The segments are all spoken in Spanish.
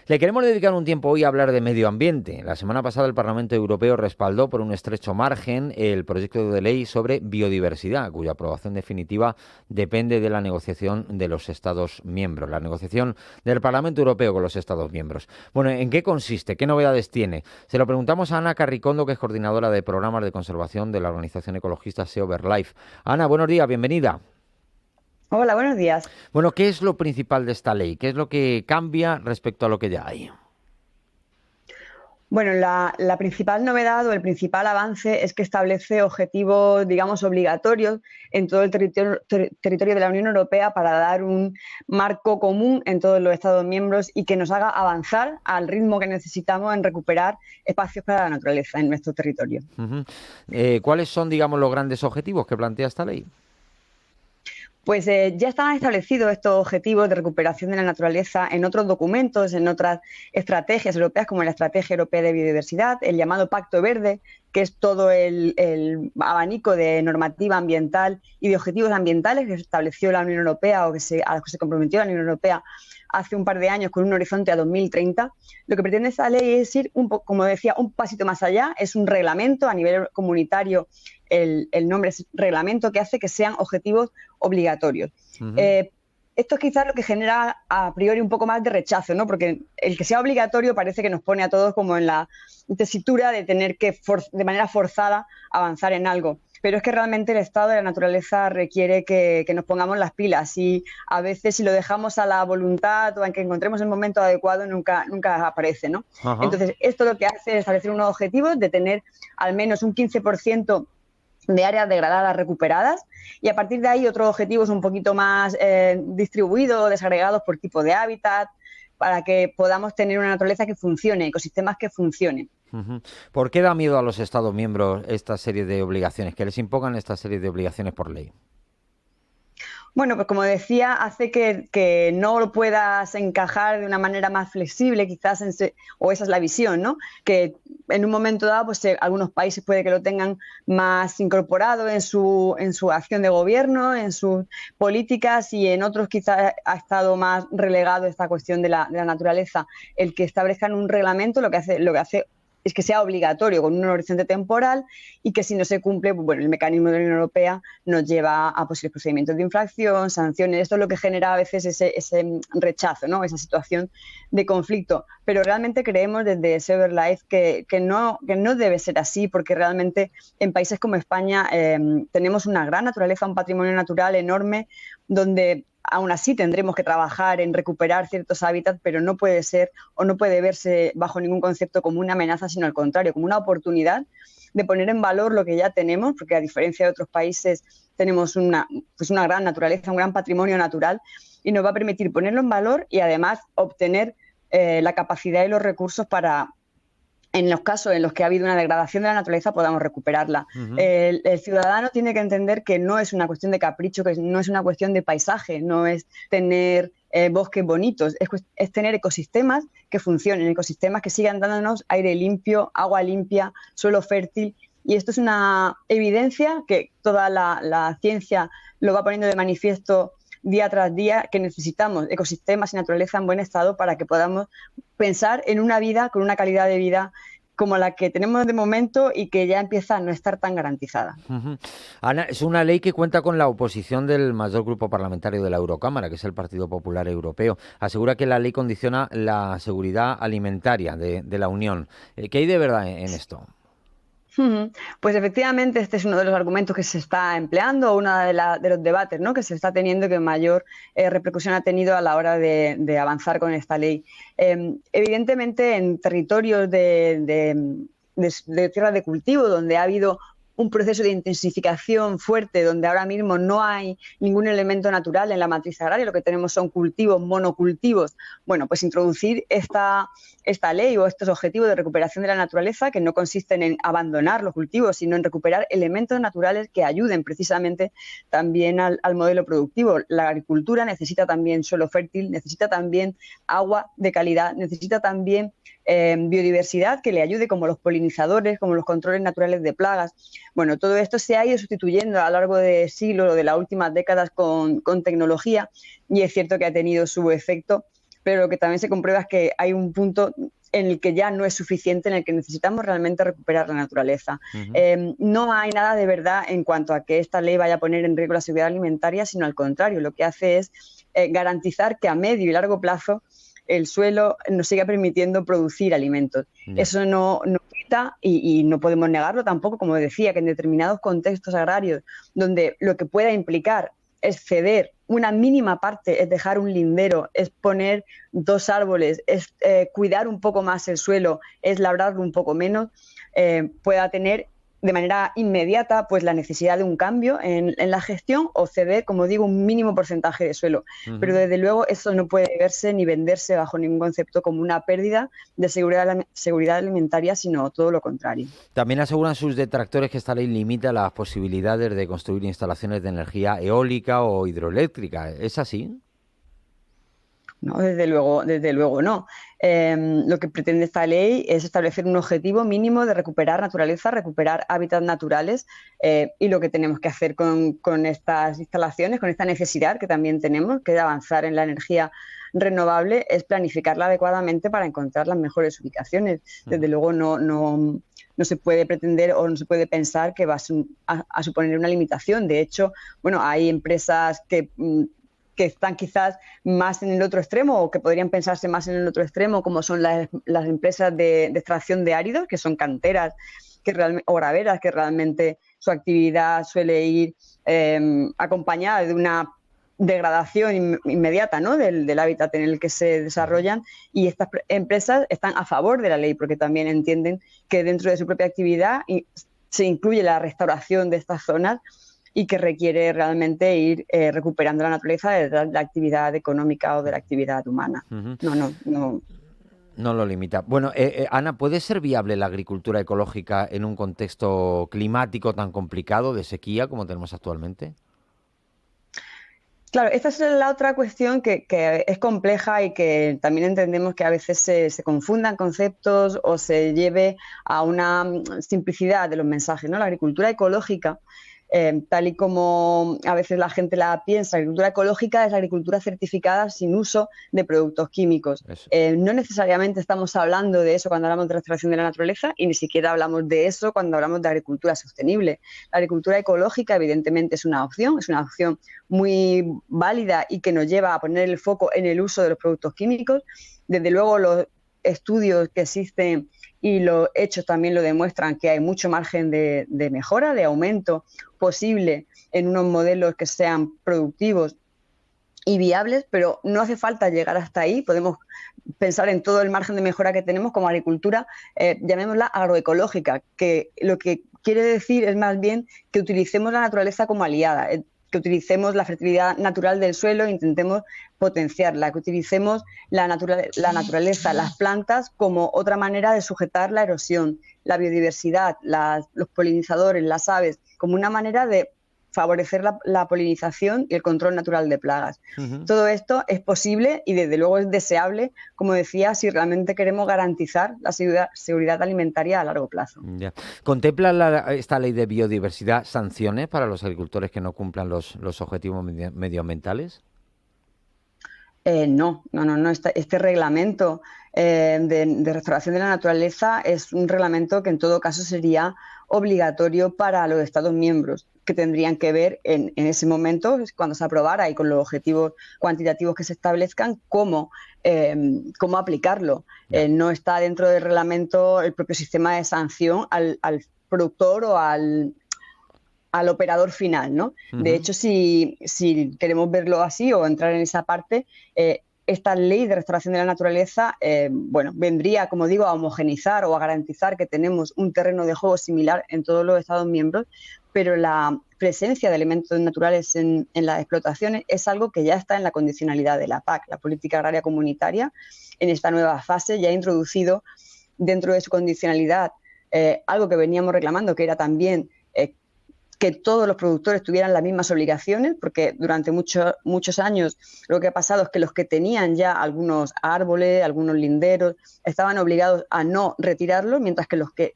Le queremos dedicar un tiempo hoy a hablar de medio ambiente. La semana pasada el Parlamento Europeo respaldó por un estrecho margen el proyecto de ley sobre biodiversidad, cuya aprobación definitiva depende de la negociación de los Estados miembros, la negociación del Parlamento Europeo con los Estados miembros. Bueno, ¿en qué consiste? ¿Qué novedades tiene? Se lo preguntamos a Ana Carricondo, que es coordinadora de programas de conservación de la organización ecologista Sea Life. Ana, buenos días, bienvenida. Hola, buenos días. Bueno, ¿qué es lo principal de esta ley? ¿Qué es lo que cambia respecto a lo que ya hay? Bueno, la principal novedad o el principal avance es que establece objetivos, digamos, obligatorios en todo el territorio de la Unión Europea para dar un marco común en todos los Estados miembros y que nos haga avanzar al ritmo que necesitamos en recuperar espacios para la naturaleza en nuestro territorio. Ujú. ¿Cuáles son, digamos, los grandes objetivos que plantea esta ley? Pues ya estaban establecidos estos objetivos de recuperación de la naturaleza en otros documentos, en otras estrategias europeas, como la Estrategia Europea de Biodiversidad, el llamado Pacto Verde, que es todo el abanico de normativa ambiental y de objetivos ambientales que estableció la Unión Europea a los que se comprometió la Unión Europea hace un par de años con un horizonte a 2030. Lo que pretende esta ley es ir, como decía, un pasito más allá. Es un reglamento a nivel comunitario. El nombre es reglamento, que hace que sean objetivos obligatorios. Ujú. Esto es quizás lo que genera a priori un poco más de rechazo, ¿no? Porque el que sea obligatorio parece que nos pone a todos como en la tesitura de tener que de manera forzada avanzar en algo. Pero es que realmente el estado de la naturaleza requiere que nos pongamos las pilas, y a veces si lo dejamos a la voluntad o a que encontremos el momento adecuado nunca aparece, ¿no? Ajá. Entonces, esto lo que hace es establecer unos objetivos de tener al menos un 15% de áreas degradadas recuperadas, y a partir de ahí otros objetivos un poquito más distribuidos, desagregados por tipo de hábitat, para que podamos tener una naturaleza que funcione, ecosistemas que funcionen. Ujú. ¿Por qué da miedo a los Estados miembros esta serie de obligaciones, que les impongan esta serie de obligaciones por ley? Bueno, pues como decía, hace que no lo puedas encajar de una manera más flexible, quizás, o esa es la visión, ¿no? Que en un momento dado, pues algunos países puede que lo tengan más incorporado en su acción de gobierno, en sus políticas, y en otros quizás ha estado más relegado esta cuestión de la naturaleza. El que establezcan un reglamento lo que hace es que sea obligatorio con un horizonte temporal, y que si no se cumple, pues bueno, el mecanismo de la Unión Europea nos lleva a posibles procedimientos de infracción, sanciones. Esto es lo que genera a veces ese rechazo, ¿no? Esa situación de conflicto. Pero realmente creemos desde SeverLife que no debe ser así, porque realmente en países como España tenemos una gran naturaleza, un patrimonio natural enorme, donde aún así tendremos que trabajar en recuperar ciertos hábitats, pero no puede ser o no puede verse bajo ningún concepto como una amenaza, sino al contrario, como una oportunidad de poner en valor lo que ya tenemos, porque a diferencia de otros países tenemos una gran naturaleza, un gran patrimonio natural, y nos va a permitir ponerlo en valor y además obtener la capacidad y los recursos para, en los casos en los que ha habido una degradación de la naturaleza, podamos recuperarla. Ujú. El ciudadano tiene que entender que no es una cuestión de capricho, que no es una cuestión de paisaje, no es tener bosques bonitos, es tener ecosistemas que funcionen, ecosistemas que sigan dándonos aire limpio, agua limpia, suelo fértil. Y esto es una evidencia que toda la ciencia lo va poniendo de manifiesto día tras día, que necesitamos ecosistemas y naturaleza en buen estado para que podamos pensar en una vida con una calidad de vida como la que tenemos de momento y que ya empieza a no estar tan garantizada. Ujú. Ana, es una ley que cuenta con la oposición del mayor grupo parlamentario de la Eurocámara, que es el Partido Popular Europeo. Asegura que la ley condiciona la seguridad alimentaria de la Unión. ¿Qué hay de verdad en esto? Pues efectivamente este es uno de los argumentos que se está empleando, uno de los debates, ¿no?, que se está teniendo, que mayor repercusión ha tenido a la hora de avanzar con esta ley. Evidentemente, en territorios de tierras de cultivo, donde ha habido un proceso de intensificación fuerte, donde ahora mismo no hay ningún elemento natural en la matriz agraria, lo que tenemos son cultivos, monocultivos. Bueno, pues introducir esta ley o estos objetivos de recuperación de la naturaleza, que no consisten en abandonar los cultivos, sino en recuperar elementos naturales que ayuden precisamente también al modelo productivo. La agricultura necesita también suelo fértil, necesita también agua de calidad, necesita también biodiversidad que le ayude, como los polinizadores, como los controles naturales de plagas. Bueno, todo esto se ha ido sustituyendo a lo largo de siglos o de las últimas décadas con tecnología, y es cierto que ha tenido su efecto, pero lo que también se comprueba es que hay un punto en el que ya no es suficiente, en el que necesitamos realmente recuperar la naturaleza. No hay nada de verdad en cuanto a que esta ley vaya a poner en riesgo la seguridad alimentaria, sino al contrario, lo que hace es garantizar que a medio y largo plazo el suelo nos siga permitiendo producir alimentos. Eso no quita, y no podemos negarlo tampoco, como decía, que en determinados contextos agrarios donde lo que pueda implicar es ceder una mínima parte, es dejar un lindero, es poner 2 árboles, es cuidar un poco más el suelo, es labrarlo un poco menos, pueda tener de manera inmediata pues la necesidad de un cambio en la gestión o ceder, como digo, un mínimo porcentaje de suelo. Pero desde luego eso no puede verse ni venderse bajo ningún concepto como una pérdida de seguridad alimentaria, sino todo lo contrario. También aseguran sus detractores que esta ley limita las posibilidades de construir instalaciones de energía eólica o hidroeléctrica. ¿Es así? No, desde luego no. Lo que pretende esta ley es establecer un objetivo mínimo de recuperar naturaleza, recuperar hábitats naturales, y lo que tenemos que hacer con estas instalaciones, con esta necesidad que también tenemos, que de avanzar en la energía renovable, es planificarla adecuadamente para encontrar las mejores ubicaciones. Desde luego no se puede pretender o no se puede pensar que va a suponer una limitación. De hecho, bueno, hay empresas que están quizás más en el otro extremo o que podrían pensarse más en el otro extremo, como son las empresas de extracción de áridos, que son canteras o graveras, que realmente su actividad suele ir acompañada de una degradación inmediata, ¿no?, del hábitat en el que se desarrollan, y estas empresas están a favor de la ley porque también entienden que dentro de su propia actividad se incluye la restauración de estas zonas y que requiere realmente ir recuperando la naturaleza de la actividad económica o de la actividad humana. No. No lo limita. Bueno, Ana, ¿puede ser viable la agricultura ecológica en un contexto climático tan complicado de sequía como tenemos actualmente? Claro, esta es la otra cuestión que es compleja y que también entendemos que a veces se confundan conceptos o se lleve a una simplicidad de los mensajes, ¿no? La agricultura ecológica, tal y como a veces la gente la piensa, la agricultura ecológica es la agricultura certificada sin uso de productos químicos. No necesariamente estamos hablando de eso cuando hablamos de restauración de la naturaleza, y ni siquiera hablamos de eso cuando hablamos de agricultura sostenible. La agricultura ecológica evidentemente es una opción muy válida y que nos lleva a poner el foco en el uso de los productos químicos. Desde luego los estudios que existen y los hechos también lo demuestran, que hay mucho margen de mejora, de aumento posible en unos modelos que sean productivos y viables, pero no hace falta llegar hasta ahí. Podemos pensar en todo el margen de mejora que tenemos como agricultura, llamémosla agroecológica, que lo que quiere decir es más bien que utilicemos la naturaleza como aliada, que utilicemos la fertilidad natural del suelo e intentemos potenciarla, que utilicemos la naturaleza, las plantas, como otra manera de sujetar la erosión, la biodiversidad, los polinizadores, las aves, como una manera de favorecer la polinización y el control natural de plagas. Todo esto es posible y desde luego es deseable, como decía, si realmente queremos garantizar la seguridad alimentaria a largo plazo. Ya. ¿Contempla esta ley de biodiversidad sanciones para los agricultores que no cumplan los objetivos medioambientales? No. Este reglamento de restauración de la naturaleza es un reglamento que en todo caso sería obligatorio para los Estados miembros, que tendrían que ver en ese momento, cuando se aprobara y con los objetivos cuantitativos que se establezcan, cómo aplicarlo. No está dentro del reglamento el propio sistema de sanción al productor o al operador final, ¿no? De hecho, si queremos verlo así o entrar en esa parte, esta ley de restauración de la naturaleza, vendría, como digo, a homogeneizar o a garantizar que tenemos un terreno de juego similar en todos los Estados miembros, pero la presencia de elementos naturales en las explotaciones es algo que ya está en la condicionalidad de la PAC. La política agraria comunitaria, en esta nueva fase, ya ha introducido dentro de su condicionalidad algo que veníamos reclamando, que era también que todos los productores tuvieran las mismas obligaciones, porque durante muchos años lo que ha pasado es que los que tenían ya algunos árboles, algunos linderos, estaban obligados a no retirarlos, mientras que los que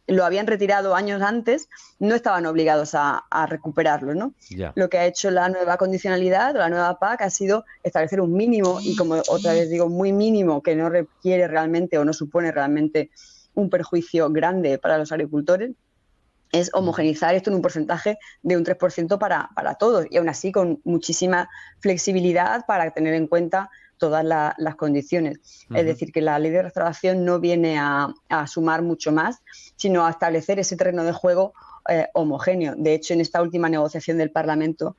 lo habían retirado años antes, no estaban obligados a recuperarlo, ¿no? Ya. Lo que ha hecho la nueva condicionalidad o la nueva PAC ha sido establecer un mínimo, y como otra vez digo, muy mínimo, que no requiere realmente o no supone realmente un perjuicio grande para los agricultores, es homogeneizar esto en un porcentaje de un 3% para todos, y aún así con muchísima flexibilidad para tener en cuenta todas las condiciones. Es decir, que la ley de restauración no viene a sumar mucho más, sino a establecer ese terreno de juego homogéneo. De hecho, en esta última negociación del Parlamento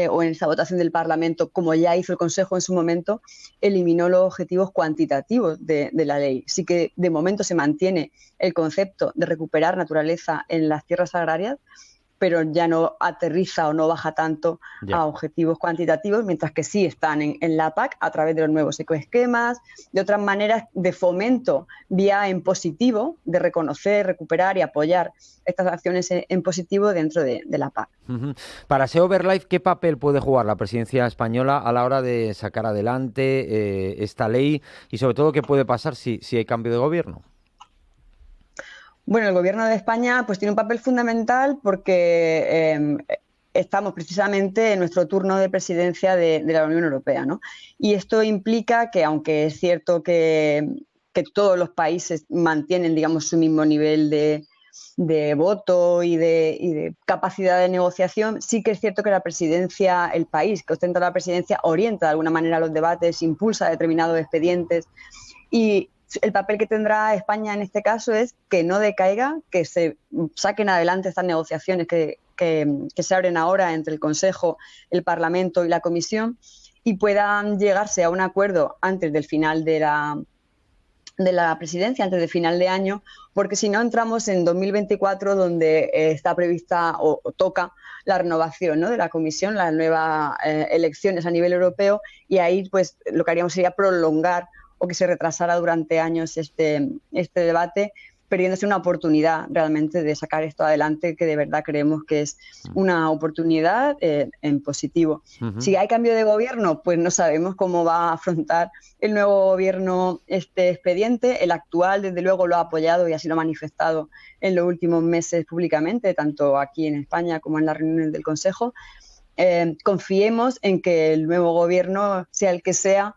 o en esta votación del Parlamento, como ya hizo el Consejo en su momento, eliminó los objetivos cuantitativos de la ley. Sí que de momento se mantiene el concepto de recuperar naturaleza en las tierras agrarias, pero ya no aterriza o no baja tanto a objetivos cuantitativos, mientras que sí están en la PAC a través de los nuevos ecoesquemas, de otras maneras de fomento vía en positivo, de reconocer, recuperar y apoyar estas acciones en positivo dentro de la PAC. Para SEO Verlife, ¿qué papel puede jugar la presidencia española a la hora de sacar adelante esta ley y sobre todo qué puede pasar si hay cambio de gobierno? Bueno, el Gobierno de España pues tiene un papel fundamental porque estamos precisamente en nuestro turno de presidencia de la Unión Europea, ¿no? Y esto implica que, aunque es cierto que todos los países mantienen, digamos, su mismo nivel de voto y de capacidad de negociación, sí que es cierto que la presidencia, el país que ostenta la presidencia, orienta de alguna manera los debates, impulsa determinados expedientes, y el papel que tendrá España en este caso es que no decaiga, que se saquen adelante estas negociaciones que se abren ahora entre el Consejo, el Parlamento y la Comisión, y puedan llegarse a un acuerdo antes del final de la presidencia, antes del final de año, porque si no entramos en 2024, donde está prevista o toca la renovación, ¿no?, de la Comisión, las nuevas elecciones a nivel europeo, y ahí pues lo que haríamos sería prolongar o que se retrasara durante años este debate, perdiéndose una oportunidad realmente de sacar esto adelante, que de verdad creemos que es una oportunidad en positivo. Si hay cambio de gobierno, pues no sabemos cómo va a afrontar el nuevo gobierno este expediente. El actual, desde luego, lo ha apoyado y así lo ha manifestado en los últimos meses públicamente, tanto aquí en España como en las reuniones del Consejo. Confiemos en que el nuevo gobierno, sea el que sea,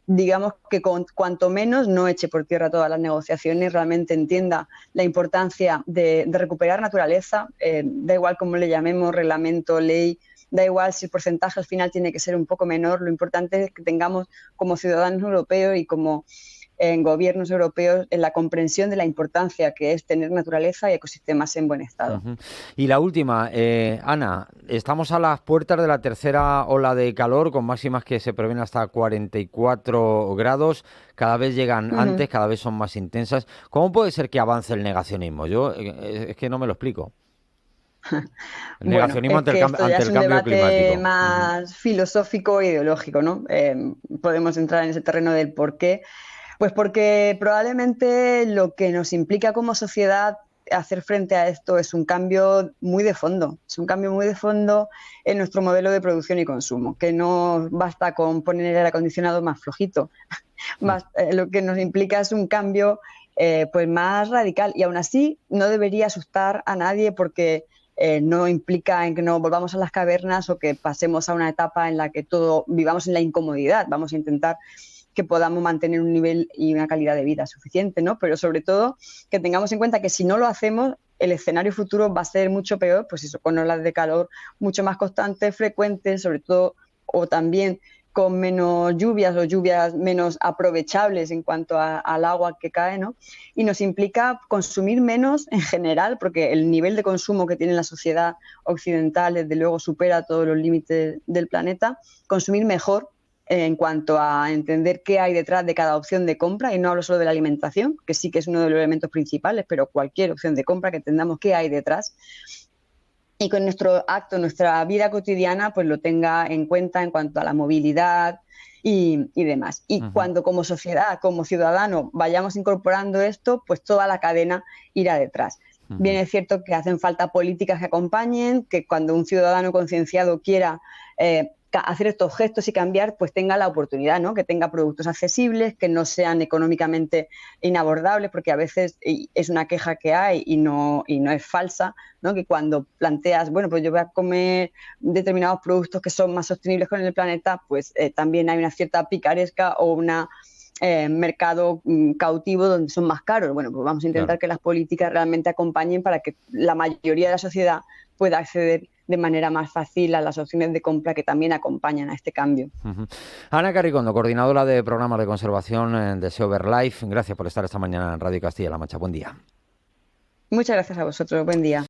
digamos que cuanto menos no eche por tierra todas las negociaciones, realmente entienda la importancia de recuperar naturaleza, da igual cómo le llamemos, reglamento, ley, da igual si el porcentaje al final tiene que ser un poco menor, lo importante es que tengamos como ciudadanos europeos y como en gobiernos europeos en la comprensión de la importancia que es tener naturaleza y ecosistemas en buen estado. Y la última, Ana, estamos a las puertas de la tercera ola de calor, con máximas que se prevén hasta 44 grados, cada vez llegan antes, cada vez son más intensas. ¿Cómo puede ser que avance el negacionismo? Yo es que no me lo explico. El negacionismo es que esto ya es un cambio debate climático. más filosófico e ideológico, ¿no? Podemos entrar en ese terreno del por qué. Pues porque probablemente lo que nos implica como sociedad hacer frente a esto es un cambio muy de fondo. Es un cambio muy de fondo en nuestro modelo de producción y consumo, que no basta con poner el aire acondicionado más flojito. Lo que nos implica es un cambio pues más radical, y aún así no debería asustar a nadie, porque no implica en que nos volvamos a las cavernas o que pasemos a una etapa en la que todo vivamos en la incomodidad. Vamos a intentar que podamos mantener un nivel y una calidad de vida suficiente, ¿no? Pero sobre todo que tengamos en cuenta que si no lo hacemos, el escenario futuro va a ser mucho peor, pues eso, con olas de calor mucho más constantes, frecuentes, sobre todo, o también con menos lluvias o lluvias menos aprovechables en cuanto al agua que cae, ¿no? Y nos implica consumir menos en general, porque el nivel de consumo que tiene la sociedad occidental, desde luego, supera todos los límites del planeta. Consumir mejor, en cuanto a entender qué hay detrás de cada opción de compra, y no hablo solo de la alimentación, que sí que es uno de los elementos principales, pero cualquier opción de compra, que entendamos qué hay detrás, y con nuestro acto, nuestra vida cotidiana, pues lo tenga en cuenta en cuanto a la movilidad y demás. Y cuando como sociedad, como ciudadano, vayamos incorporando esto, pues toda la cadena irá detrás. Bien, es cierto que hacen falta políticas que acompañen, que cuando un ciudadano concienciado quiera hacer estos gestos y cambiar, pues tenga la oportunidad, ¿no? Que tenga productos accesibles, que no sean económicamente inabordables, porque a veces es una queja que hay y no es falsa, ¿no? Que cuando planteas, bueno, pues yo voy a comer determinados productos que son más sostenibles con el planeta, pues también hay una cierta picaresca o una mercado cautivo donde son más caros. Bueno, pues vamos a intentar que las políticas realmente acompañen para que la mayoría de la sociedad pueda acceder de manera más fácil a las opciones de compra que también acompañan a este cambio. Ana Carricondo, coordinadora de programas de conservación de SeoverLife, gracias por estar esta mañana en Radio Castilla-La Mancha. Buen día. Muchas gracias a vosotros. Buen día.